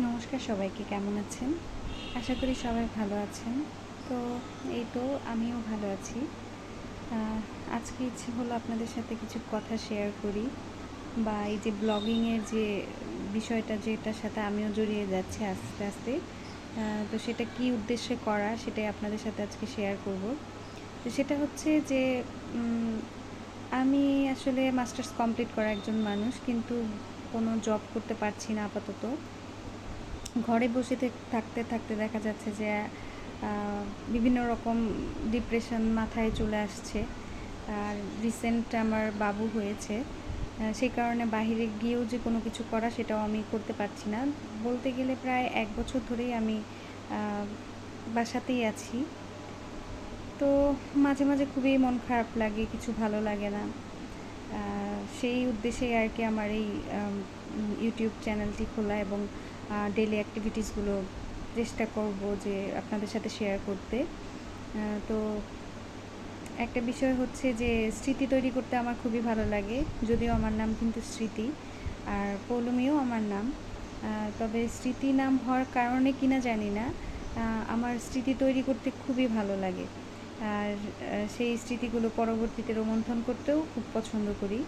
নমস্কার সবাইকে, কেমন আছেন? আশা করি সবাই ভালো আছেন। তো এই তো আমিও ভালো আছি। আজকে ইচ্ছে হলো আপনাদের সাথে কিছু কথা শেয়ার করি, বা এই যে ব্লগিংয়ের যে বিষয়টা, যেটার সাথে আমিও জড়িয়ে যাচ্ছি আস্তে আস্তে। তো সেটা কী উদ্দেশ্যে করা, সেটাই আপনাদের সাথে আজকে শেয়ার করব। তো সেটা হচ্ছে যে আমি আসলে মাস্টার্স কমপ্লিট করা একজন মানুষ, কিন্তু কোনো জব করতে পারছি না আপাতত। ঘরে বসে থাকতে থাকতে দেখা যাচ্ছে যে বিভিন্ন রকম ডিপ্রেশন মাথায় চলে আসছে। আর রিসেন্ট আমার বাবু হয়েছে, সেই কারণে বাহিরে গিয়েও যে কোনো কিছু করা, সেটাও আমি করতে পারছি না। বলতে গেলে প্রায় 1 বছর ধরেই আমি বাসাতেই আছি। তো মাঝে মাঝে খুবই মন খারাপ লাগে, কিছু ভালো লাগে না। সেই উদ্দেশ্যেই আর কি আমার এই ইউটিউব চ্যানেলটি খোলা, এবং ডেইলি অ্যাক্টিভিটিসগুলো চেষ্টা করব যে আপনাদের সাথে শেয়ার করতে। তো একটা বিষয় হচ্ছে যে স্মৃতি তৈরি করতে আমার খুবই ভালো লাগে, যদিও আমার নাম কিন্তু স্মৃতি, আর পৌলমীও আমার নাম। তবে স্মৃতি নাম হওয়ার কারণে কিনা জানি না, আমার স্মৃতি তৈরি করতে খুবই ভালো লাগে। আর সেই স্মৃতিগুলো পরবর্তীতে রোমন্থন করতেও খুব পছন্দ করি।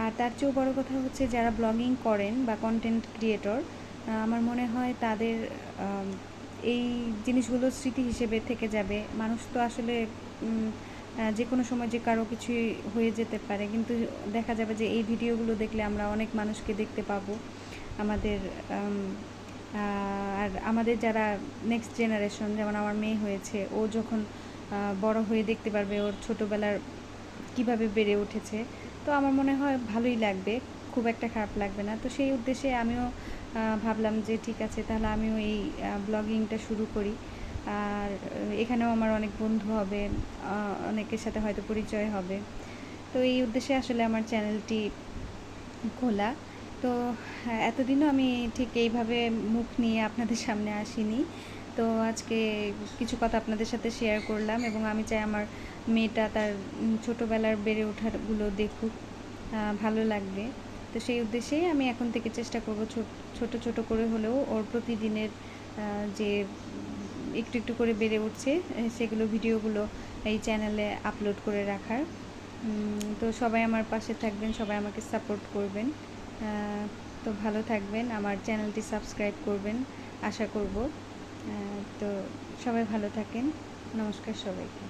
আর তার চেয়েও বড় কথা হচ্ছে, যারা ব্লগিং করেন বা কন্টেন্ট ক্রিয়েটর, আমার মনে হয় তাদের এই জিনিসগুলো স্মৃতি হিসেবে থেকে যাবে। মানুষ তো আসলে যে কোনো সময় যে কারো কিছুই হয়ে যেতে পারে, কিন্তু দেখা যাবে যে এই ভিডিওগুলো দেখলে আমরা অনেক মানুষকে দেখতে পাবো। আমাদের আর আমাদের যারা নেক্সট জেনারেশন, যেমন আমার মেয়ে হয়েছে, ও যখন বড় হয়ে দেখতে পারবে ওর ছোটোবেলার কীভাবে বেড়ে উঠেছে, তো আমার মনে হয় ভালোই লাগবে, খুব একটা খারাপ লাগবে না। তো সেই উদ্দেশ্যে আমিও ভাবলাম যে ঠিক আছে, তাহলে আমিও এই ব্লগিংটা শুরু করি। আর এখানেও আমার অনেক বন্ধু হবে, অনেকের সাথে হয়তো পরিচয় হবে। তো এই উদ্দেশ্যে আসলে আমার চ্যানেলটি খোলা। তো এতদিনও আমি ঠিক এইভাবে মুখ নিয়ে আপনাদের সামনে আসিনি। তো আজকে কিছু কথা আপনাদের সাথে শেয়ার করলাম, এবং আমি চাই আমার মেয়েটা তার ছোটোবেলার বেড়ে ওঠাগুলো দেখুক, ভালো লাগবে। তো সেই উদ্দেশ্যেই আমি এখন থেকে চেষ্টা করব ছোট ছোট করে হলেও ওর প্রতিদিনের যে একটু একটু করে বেড়ে উঠছে সেগুলো, ভিডিওগুলো এই চ্যানেলে আপলোড করে রাখার। তো সবাই আমার পাশে থাকবেন, সবাই আমাকে সাপোর্ট করবেন। তো ভালো থাকবেন, আমার চ্যানেলটি সাবস্ক্রাইব করবেন আশা করব। তো সবাই ভালো থাকেন। নমস্কার সবাইকে।